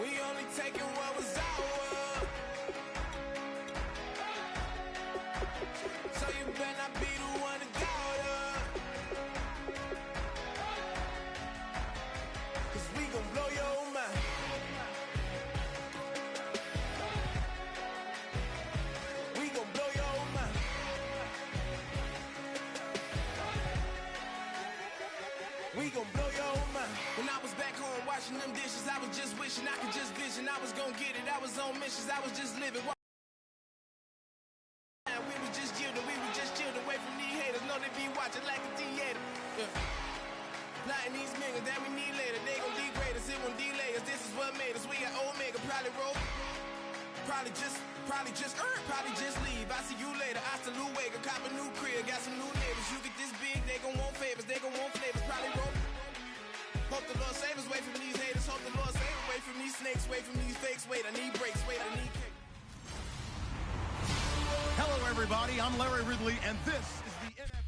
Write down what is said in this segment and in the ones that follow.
We only taking what was ours. So you better not be the one to doubt us. 'Cause we gon' blow your mind. We gon' blow your mind. We gon' blow your mind. When I was back home washing them dishes, I was just wishing I could just vision. I was gon' get it. I was on missions. I was just living. We was just yielding. We was just chilled away from these haters. Know they be watching like a theater. Yeah. Plotting these niggas that we need later. They gon' degrade us. It won't delay us. This is what made us. We got Omega. Probably roll. Probably just leave. I see you later. I salute Wega. Cop a new crib. Got some new neighbors. You get this big, they gon' want favors. They gon' want flavors. Probably roll. Hope the Lord save us. Wait from these haters. Hope the Lord save us. Wait from these snakes. Wait from these fakes. Wait, I need breaks. Wait, I need cake. Hello, everybody. I'm Larry Ridley, and this is the NFL.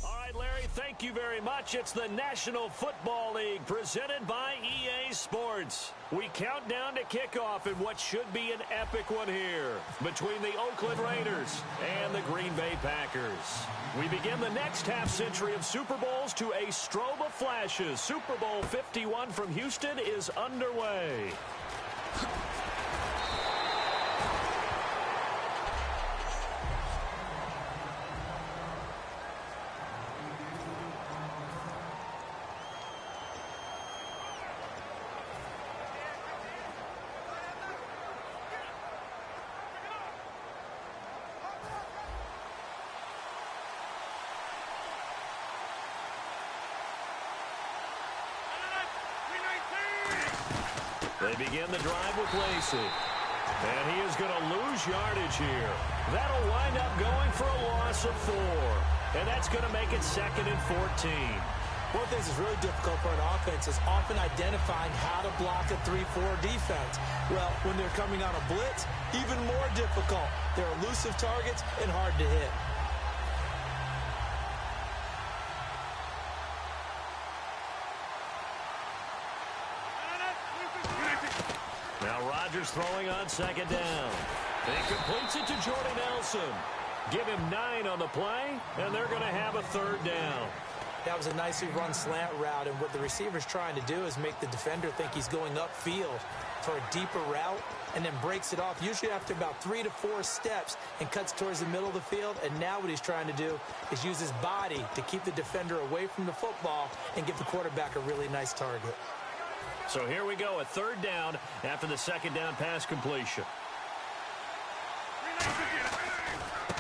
All right, Larry, thank you very much. It's the National Football League presented by EA Sports. We count down to kickoff in what should be an epic one here between the Oakland Raiders and the Green Bay Packers. We begin the next half-century of Super Bowls to a strobe of flashes. Super Bowl 51 from Houston is underway. They begin the drive with Lacey. And he is going to lose yardage here. That'll wind up going for a loss of 4. And that's going to make it 2nd and 14. One of the things that's really difficult for an offense is often identifying how to block a 3-4 defense. Well, when they're coming on a blitz, even more difficult. They're elusive targets and hard to hit. Now Rodgers throwing on 2nd down. He completes it to Jordy Nelson. Give him 9 on the play, and they're going to have a 3rd down. That was a nicely run slant route, and what the receiver's trying to do is make the defender think he's going upfield for a deeper route and then breaks it off, usually after about 3 to 4 steps, and cuts towards the middle of the field. And now what he's trying to do is use his body to keep the defender away from the football and give the quarterback a really nice target. So here we go, a 3rd down after the 2nd down pass completion.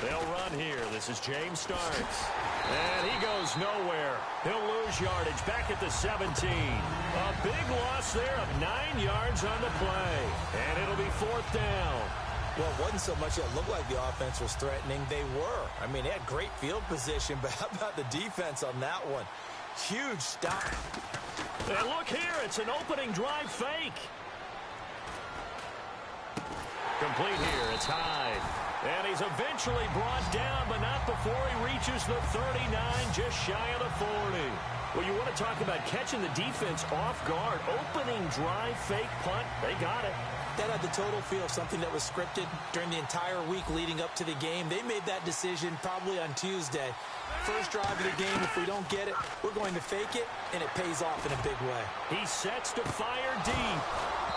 They'll run here. This is James Starks. And he goes nowhere. He'll lose yardage back at the 17. A big loss there of 9 yards on the play. And it'll be 4th down. Well, it wasn't so much that it looked like the offense was threatening. They were. I mean, they had great field position, but how about the defense on that one? Huge stop. And look here, it's an opening drive fake. Complete here, it's Hyde. And he's eventually brought down, but not before he reaches the 39, just shy of the 40. Well, you want to talk about catching the defense off guard. Opening drive fake punt, they got it. That had the total feel of something that was scripted during the entire week leading up to the game. They made that decision probably on Tuesday. First drive of the game, if we don't get it, we're going to fake it, and it pays off in a big way. He sets to fire deep.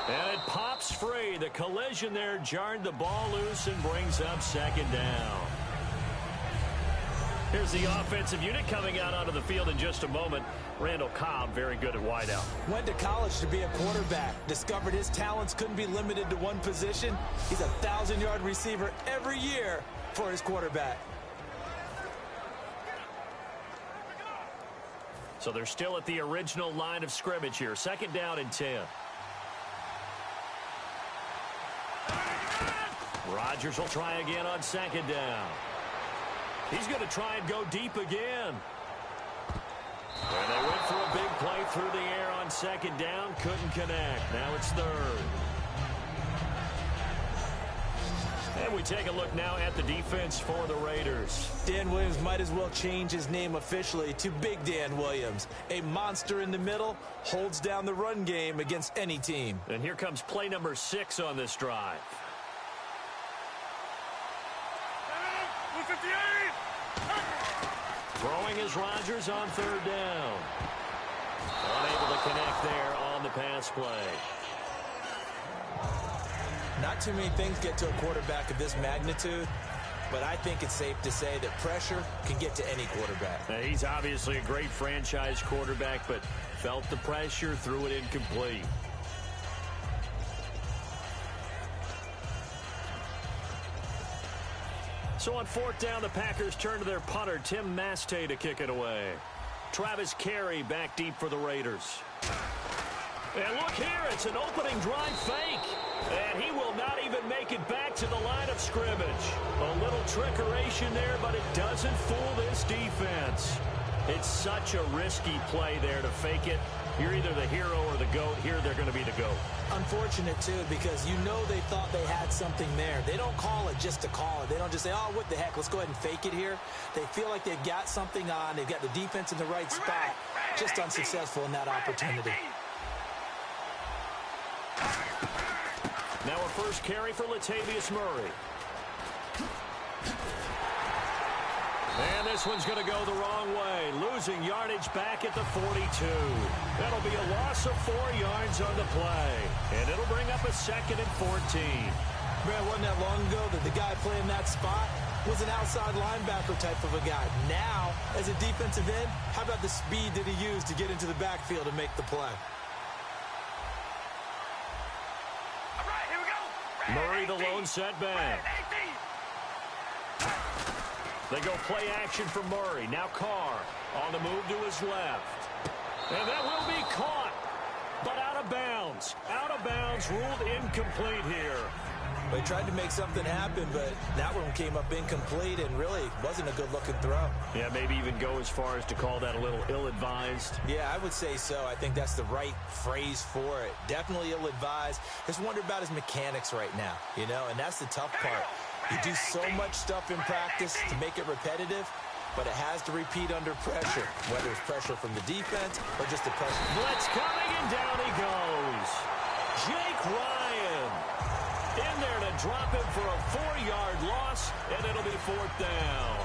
And it pops free. The collision there jarred the ball loose and brings up 2nd down. Here's the offensive unit coming out onto the field in just a moment. Randall Cobb, very good at wideout. Went to college to be a quarterback. Discovered his talents couldn't be limited to one position. He's a 1,000-yard receiver every year for his quarterback. So they're still at the original line of scrimmage here. 2nd down and 10. Rodgers will try again on 2nd down. He's going to try and go deep again. And they went for a big play through the air on 2nd down. Couldn't connect. Now it's 3rd. And we take a look now at the defense for the Raiders. Dan Williams might as well change his name officially to Big Dan Williams. A monster in the middle, holds down the run game against any team. And here comes play number 6 on this drive. Throwing is Rodgers on 3rd down. Unable to connect there on the pass play. Not too many things get to a quarterback of this magnitude, but I think it's safe to say that pressure can get to any quarterback. Now, he's obviously a great franchise quarterback, but felt the pressure, threw it incomplete. So on 4th down, the Packers turn to their punter, Tim Mastay, to kick it away. Travis Carey back deep for the Raiders. And look here, it's an opening drive fake. And he will not even make it back to the line of scrimmage. A little trickeration there, but it doesn't fool this defense. It's such a risky play there to fake it. You're either the hero or the GOAT. Here they're going to be the GOAT. Unfortunate, too, because you know they thought they had something there. They don't call it just to call it. They don't just say, oh, what the heck, let's go ahead and fake it here. They feel like they've got something on. They've got the defense in the right spot. Just unsuccessful in that opportunity. Now a first carry for Latavius Murray. And this one's going to go the wrong way. Losing yardage back at the 42. That'll be a loss of 4 yards on the play. And it'll bring up a 2nd and 14. Man, wasn't that long ago that the guy playing that spot was an outside linebacker type of a guy. Now, as a defensive end, how about the speed that he used to get into the backfield and make the play? Murray, the lone setback. They go play action for Murray. Now Carr on the move to his left. And that will be caught, but out of bounds. Out of bounds, ruled incomplete here. They tried to make something happen, but that one came up incomplete and really wasn't a good-looking throw. Yeah, maybe even go as far as to call that a little ill-advised. Yeah, I would say so. I think that's the right phrase for it. Definitely ill-advised. Just wonder about his mechanics right now, you know, and that's the tough part. You do so much stuff in practice to make it repetitive, but it has to repeat under pressure, whether it's pressure from the defense or just the pressure. Blitz coming, and down he goes. Jake Ryan in there to drop him for a 4-yard loss, and it'll be 4th down.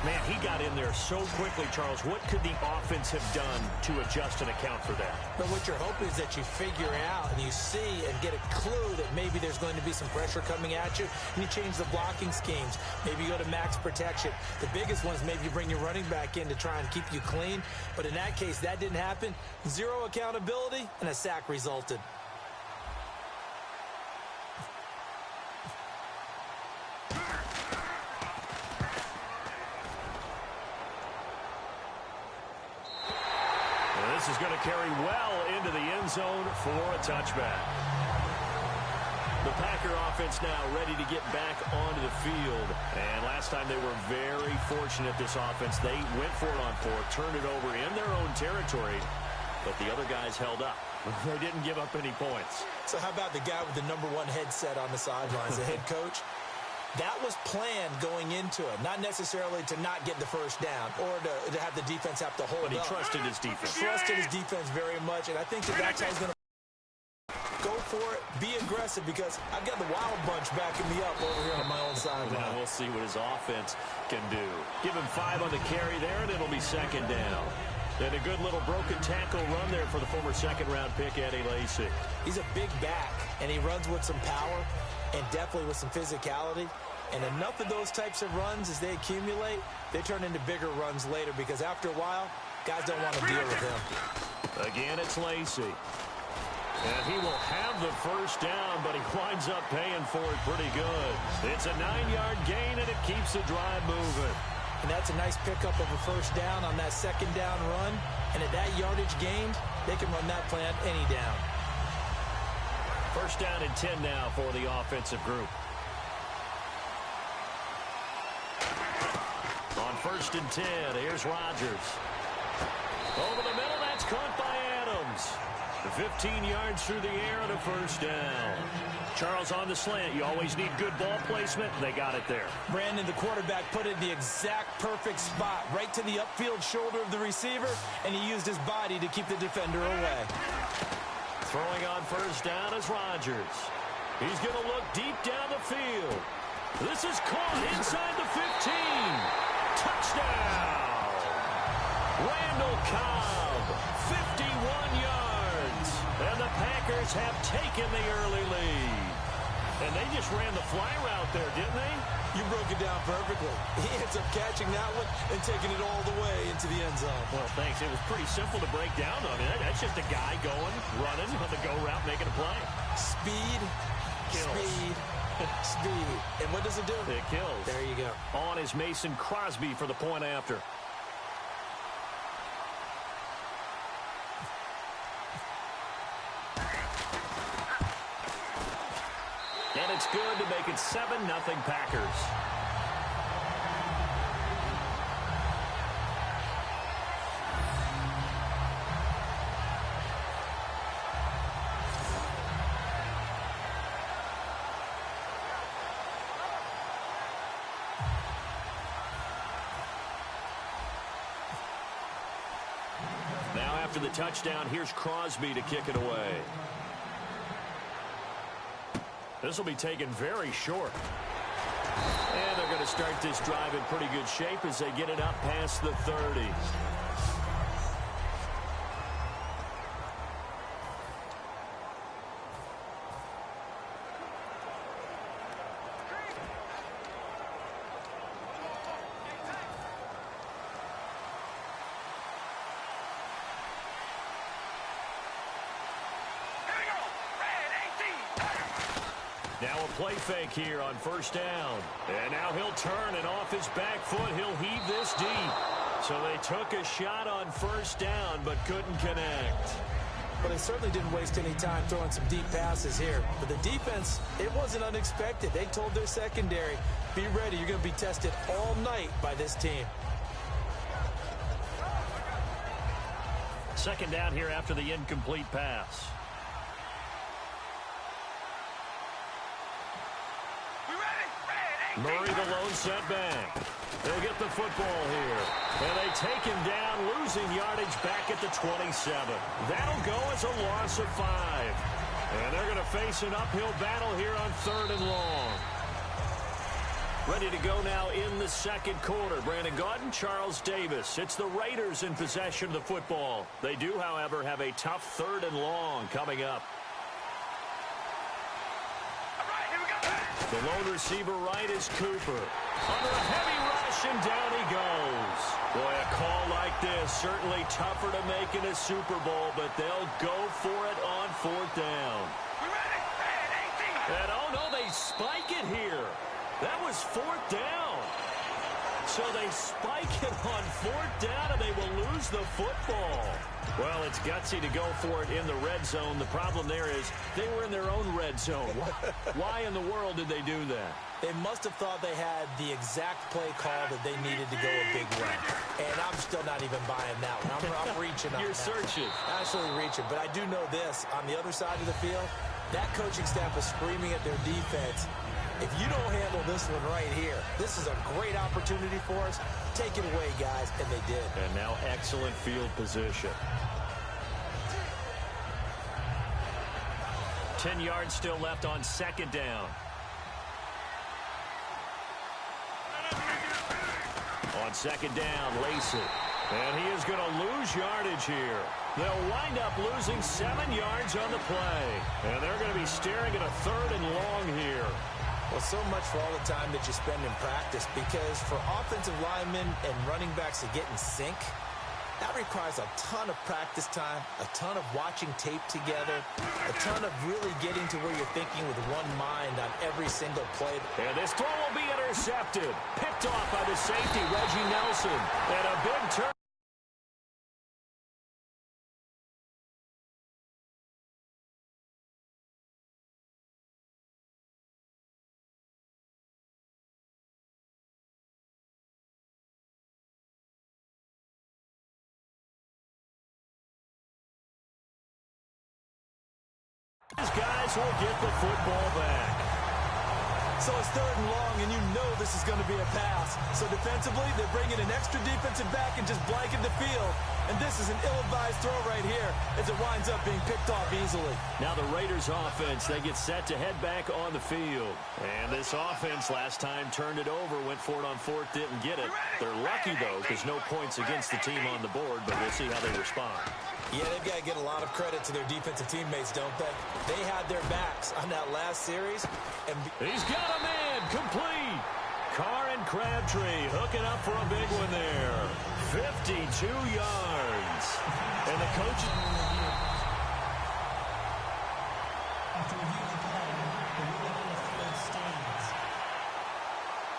Man, he got in there so quickly, Charles. What could the offense have done to adjust and account for that? But what you're hoping is that you figure out and you see and get a clue that maybe there's going to be some pressure coming at you, and you change the blocking schemes. Maybe you go to max protection. The biggest one is maybe you bring your running back in to try and keep you clean. But in that case, that didn't happen. 0 accountability, and a sack resulted. This is going to carry well into the end zone for a touchback. The Packer offense now ready to get back onto the field. And last time they were very fortunate, this offense. They went for it on 4, turned it over in their own territory, but the other guys held up. They didn't give up any points. So how about the guy with the #1 headset on the sidelines, the head coach? That was planned going into it, not necessarily to not get the first down or to have the defense have to hold up. But he trusted his defense. Trusted his defense very much, and I think that's how he's going to go for it, be aggressive, because I've got the wild bunch backing me up over here on my own sideline. Now we'll see what his offense can do. Give him 5 on the carry there, and it'll be 2nd down. And a good little broken tackle run there for the former 2nd-round pick, Eddie Lacy. He's a big back, and he runs with some power and definitely with some physicality. And enough of those types of runs, as they accumulate, they turn into bigger runs later, because after a while, guys don't want to deal with him. Again, it's Lacy. And he will have the first down, but he winds up paying for it pretty good. It's a 9-yard gain, and it keeps the drive moving. And that's a nice pickup of a first down on that 2nd down run. And at that yardage gained, they can run that play on any down. First down and 10 now for the offensive group. On 1st and 10, here's Rodgers. Over the middle, that's caught by Adams. 15 yards through the air and a first down. Charles, on the slant, you always need good ball placement. They got it there. Brandon, the quarterback, put it in the exact perfect spot, right to the upfield shoulder of the receiver, and he used his body to keep the defender away. Throwing on first down is Rodgers. He's going to look deep down the field. This is caught inside the 15. Touchdown! Randall Cobb, 51 yards. And the Packers have taken the early lead. And they just ran the fly route there, didn't they? You broke it down perfectly. He ends up catching that one and taking it all the way into the end zone. Well, thanks. It was pretty simple to break down. I mean, that's just a guy going, running on the go route, making a play. Speed, kills. Speed, speed. And what does it do? It kills. There you go. On is Mason Crosby for the point after. And it's good to make it 7-0 Packers. Now after the touchdown, here's Crosby to kick it away. This will be taken very short. And they're going to start this drive in pretty good shape as they get it up past the 30. Now a play fake here on first down. And now he'll turn, and off his back foot, he'll heave this deep. So they took a shot on first down, but couldn't connect. Well, they certainly didn't waste any time throwing some deep passes here. But the defense, it wasn't unexpected. They told their secondary, be ready. You're going to be tested all night by this team. Second down here after the incomplete pass. Murray, the lone setback. They'll get the football here. And they take him down, losing yardage back at the 27. That'll go as a loss of 5. And they're going to face an uphill battle here on 3rd and long. Ready to go now in the second quarter. Brandon Gaudin, Charles Davis. It's the Raiders in possession of the football. They do, however, have a tough 3rd and long coming up. The lone receiver right is Cooper. Under a heavy rush, and down he goes. Boy, a call like this, certainly tougher to make in a Super Bowl, but they'll go for it on 4th down. And oh no, they spike it here. That was 4th down. So they spike it on 4th down, and they will lose the football. Well, it's gutsy to go for it in the red zone. The problem there is they were in their own red zone. Why in the world did they do that? They must have thought they had the exact play call that they needed to go a big way. And I'm still not even buying that one. I'm reaching on that. You're searching. Absolutely reaching. But I do know this. On the other side of the field, that coaching staff is screaming at their defense. If you don't handle this one right here, this is a great opportunity for us. Take it away, guys, and they did. And now excellent field position. 10 yards still left on 2nd down. On 2nd down, Lacey. And he is going to lose yardage here. They'll wind up losing 7 yards on the play. And they're going to be staring at a 3rd and long here. Well, so much for all the time that you spend in practice, because for offensive linemen and running backs to get in sync, that requires a ton of practice time, a ton of watching tape together, a ton of really getting to where you're thinking with one mind on every single play. And this throw will be intercepted. Picked off by the safety, Reggie Nelson. And a big turn. These guys will get the football back. So it's 3rd and long, and you know this is going to be a pass. So defensively, they're bringing an extra defensive back and just blanking the field. And this is an ill-advised throw right here as it winds up being picked off easily. Now the Raiders offense, they get set to head back on the field. And this offense last time turned it over, went for it on 4th, didn't get it. They're lucky, though, because no points against the team on the board, but we'll see how they respond. Yeah, they've got to get a lot of credit to their defensive teammates, don't they? They had their backs on that last series. And he's got a man, complete. Carr and Crabtree hooking up for a big one there. 52 yards. And the coach...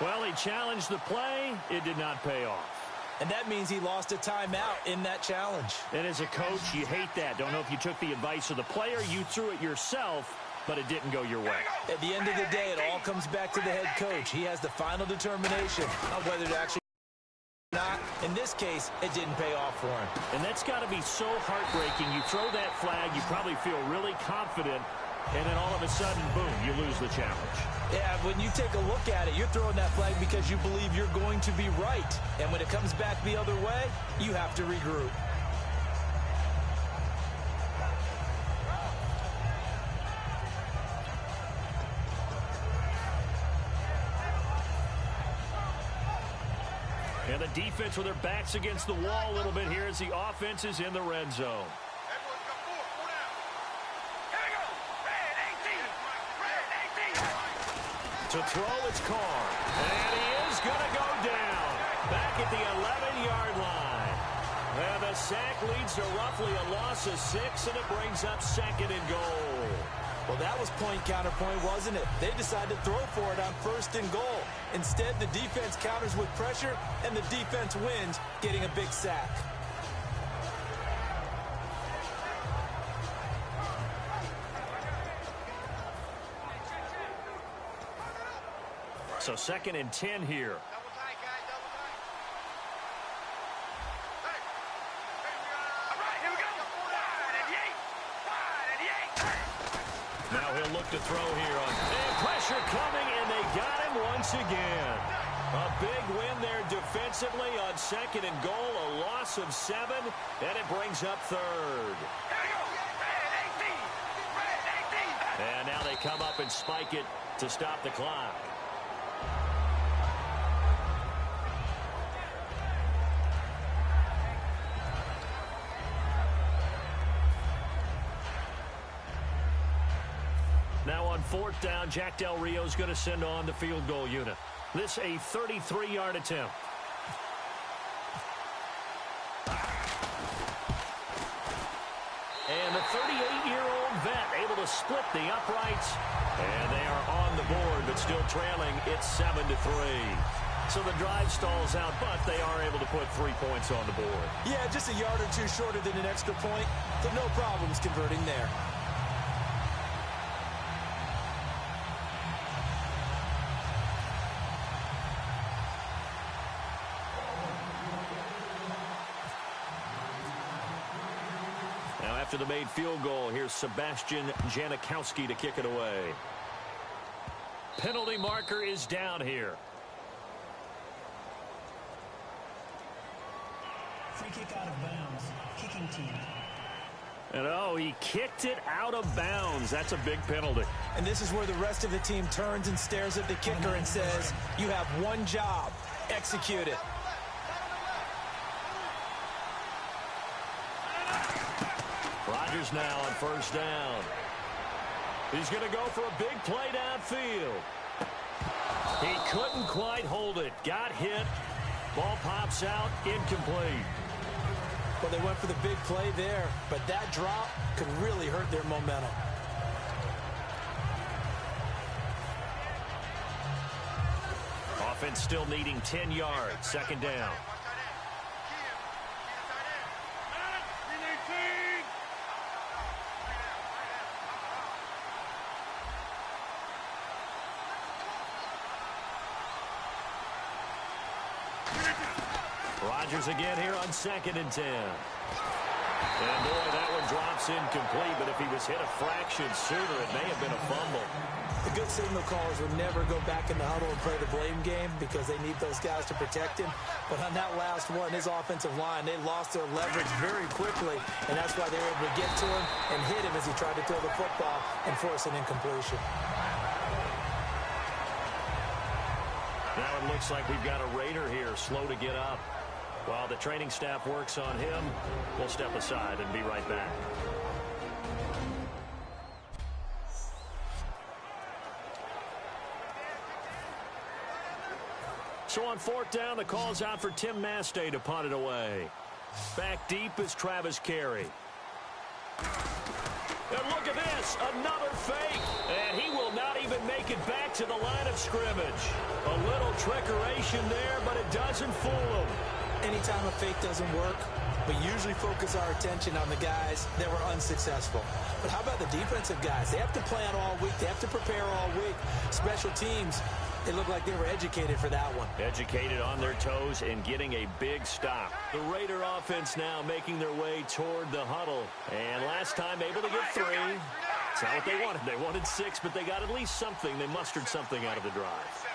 Well, he challenged the play. It did not pay off. And that means he lost a timeout in that challenge. And as a coach, you hate that. Don't know if you took the advice of the player, you threw it yourself, but it didn't go your way. At the end of the day, it all comes back to the head coach. He has the final determination on whether to actually not. In this case, it didn't pay off for him. And that's got to be so heartbreaking. You throw that flag, you probably feel really confident, and then all of a sudden, boom, you lose the challenge. Yeah, when you take a look at it, you're throwing that flag because you believe you're going to be right. And when it comes back the other way, you have to regroup. And the defense with their backs against the wall a little bit here as the offense is in the red zone. To throw, it's Carr. And he is going to go down. Back at the 11-yard line. And the sack leads to roughly a loss of 6, and it brings up 2nd and goal. Well, that was point counterpoint, wasn't it? They decided to throw for it on 1st and goal. Instead, the defense counters with pressure, and the defense wins, getting a big sack. So 2nd and 10 here. Now he'll look to throw here on. And pressure coming, and they got him once again. A big win there defensively on 2nd and goal. A loss of 7, and it brings up 3rd. And now they come up and spike it to stop the clock. Now on 4th down, Jack Del Rio's going to send on the field goal unit. This a 33-yard attempt. And the 38-year-old vet able to split the uprights. And they are on the board, but still trailing. It's 7-3. So the drive stalls out, but they are able to put 3 points on the board. Yeah, just a yard or two shorter than an extra point, so no problems converting there. After the made field goal, here's Sebastian Janikowski to kick it away. Penalty marker is down here. Free kick out of bounds. Kicking team. And oh, he kicked it out of bounds. That's a big penalty. And this is where the rest of the team turns and stares at the kicker and says, you have one job. Execute it. Rodgers now on 1st down. He's going to go for a big play downfield. He couldn't quite hold it. Got hit. Ball pops out. Incomplete. Well, they went for the big play there, but that drop could really hurt their momentum. Offense still needing 10 yards. 2nd down. Rodgers again here on 2nd and 10. And boy, that one drops incomplete, but if he was hit a fraction sooner, it may have been a fumble. The good signal callers would never go back in the huddle and play the blame game because they need those guys to protect him. But on that last one, his offensive line, they lost their leverage very quickly, and that's why they were able to get to him and hit him as he tried to throw the football and force an incompletion. Now it looks like we've got a Raider here, slow to get up. While the training staff works on him, we'll step aside and be right back. So on fourth down, the call's out for Tim Mastay to punt it away. Back deep is Travis Carey. And look at this, another fake. And he will not even make it back to the line of scrimmage. A little trickeration there, but it doesn't fool him. Anytime a fake doesn't work, we usually focus our attention on the guys that were unsuccessful. But how about the defensive guys? They have to plan all week. They have to prepare all week. Special teams, they look like they were educated for that one. Educated on their toes and getting a big stop. The Raider offense now making their way toward the huddle. And last time able to get 3. It's not what they wanted. They wanted 6, but they got at least something. They mustered something out of the drive.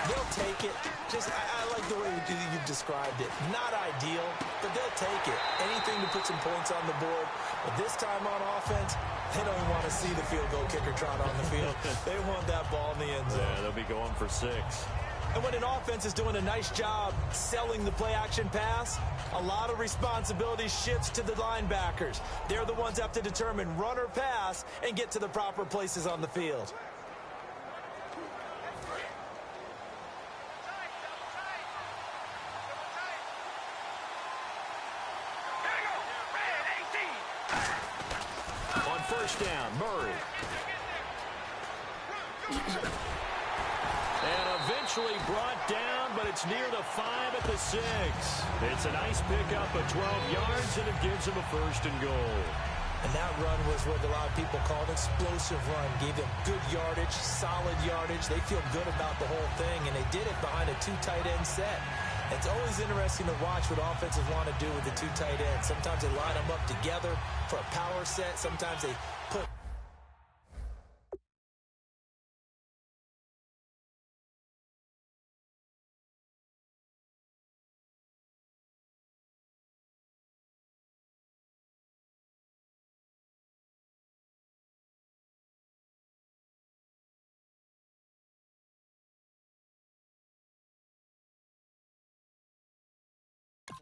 They'll take it. I like the way you've described it. Not ideal, but they'll take it. Anything to put some points on the board. But this time on offense, they don't even want to see the field goal kicker trot on the field. They want that ball in the end zone. Yeah, they'll be going for 6. And when an offense is doing a nice job selling the play-action pass, a lot of responsibility shifts to the linebackers. They're the ones that have to determine run or pass and get to the proper places on the field. First down, Murray. And eventually brought down, but it's near the 5 at the 6. It's a nice pickup of 12 yards, and it gives him a 1st and goal. And that run was what a lot of people call an explosive run. Gave them good yardage, solid yardage. They feel good about the whole thing, and they did it behind a 2 tight end set. It's always interesting to watch what offenses want to do with the 2 tight ends. Sometimes they line them up together for a power set. Sometimes they put...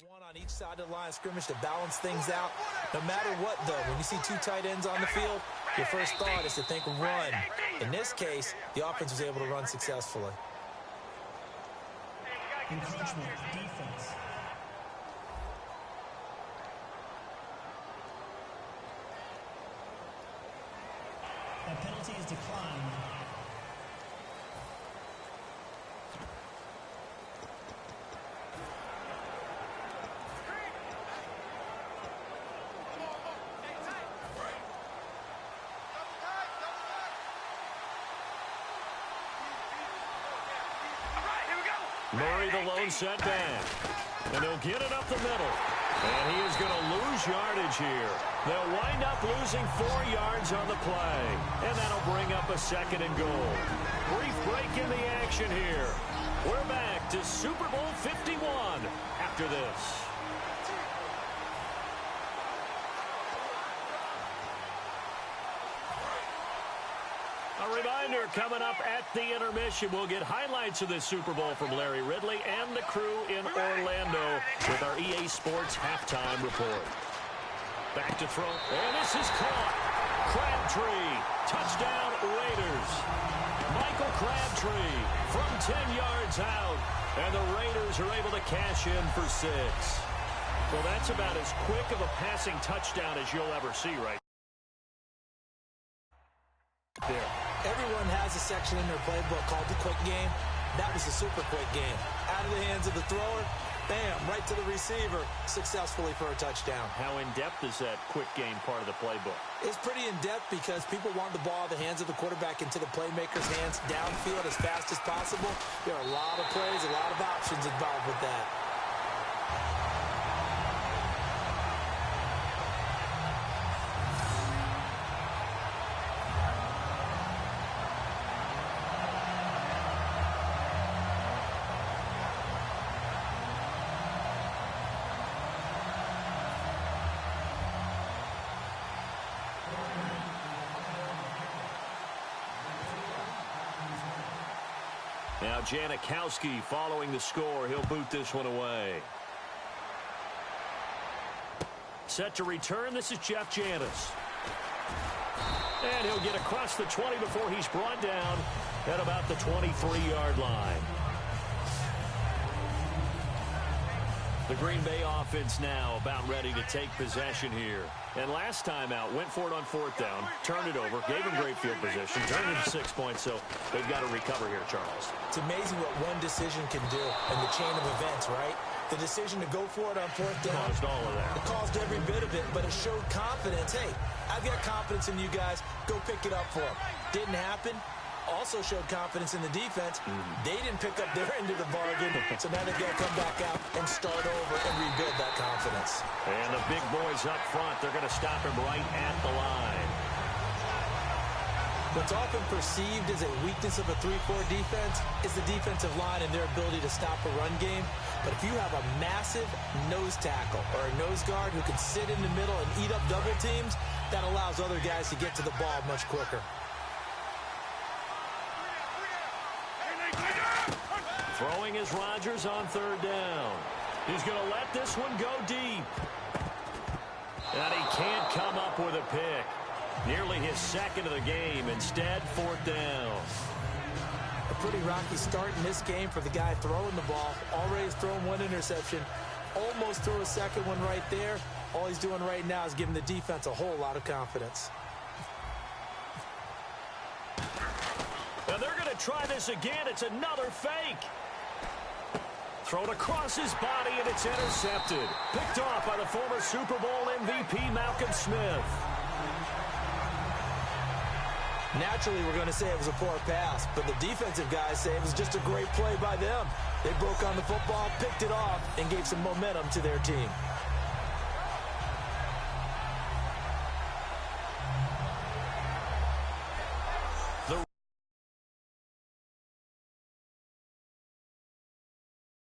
one on each side of the line of scrimmage to balance things out. No matter what, though, when you see 2 tight ends on the field, your first thought is to think run. In this case, the offense was able to run successfully. Encroachment, defense. That penalty is declined. Murray, the lone setback. And he'll get it up the middle. And he is going to lose yardage here. They'll wind up losing 4 yards on the play. And that'll bring up a 2nd and goal. Brief break in the action here. We're back to Super Bowl 51 after this. A reminder, coming up at the intermission, we'll get highlights of this Super Bowl from Larry Ridley and the crew in Orlando with our EA Sports halftime report. Back to throw, and this is caught. Crabtree, touchdown Raiders. Michael Crabtree from 10 yards out, and the Raiders are able to cash in for 6. Well, that's about as quick of a passing touchdown as you'll ever see right there. Everyone has a section in their playbook called the quick game. That was the super quick game. Out of the hands of the thrower, bam, right to the receiver, successfully for a touchdown. How in-depth is that quick game part of the playbook? It's pretty in-depth because people want the ball out of the hands of the quarterback into the playmaker's hands downfield as fast as possible. There are a lot of plays, a lot of options involved with that. Now Janikowski following the score. He'll boot this one away. Set to return. This is Jeff Janis. And he'll get across the 20 before he's brought down at about the 23-yard line. The Green Bay offense now about ready to take possession here. And last time out, went for it on 4th down, turned it over, gave him great field position, turned it to 6 points, so they've got to recover here, Charles. It's amazing what one decision can do in the chain of events, right? The decision to go for it on 4th down. Caused all of that. It caused every bit of it, but it showed confidence. Hey, I've got confidence in you guys. Go pick it up for them. Didn't happen. Also showed confidence in the defense. They didn't pick up their end of the bargain, so now they've got to come back out and start over and rebuild that confidence. And the big boys up front, they're going to stop him right at the line. What's often perceived as a weakness of a 3-4 defense is the defensive line and their ability to stop a run game. But if you have a massive nose tackle or a nose guard who can sit in the middle and eat up double teams, that allows other guys to get to the ball much quicker. Throwing is Rodgers on 3rd down. He's going to let this one go deep. And he can't come up with a pick. Nearly his 2nd of the game. Instead, 4th down. A pretty rocky start in this game for the guy throwing the ball. Already has thrown 1 interception. Almost threw a 2nd one right there. All he's doing right now is giving the defense a whole lot of confidence. Now they're going to try this again. It's another fake. Thrown across his body, and it's intercepted. Picked off by the former Super Bowl MVP, Malcolm Smith. Naturally, we're going to say it was a poor pass, but the defensive guys say it was just a great play by them. They broke on the football, picked it off, and gave some momentum to their team.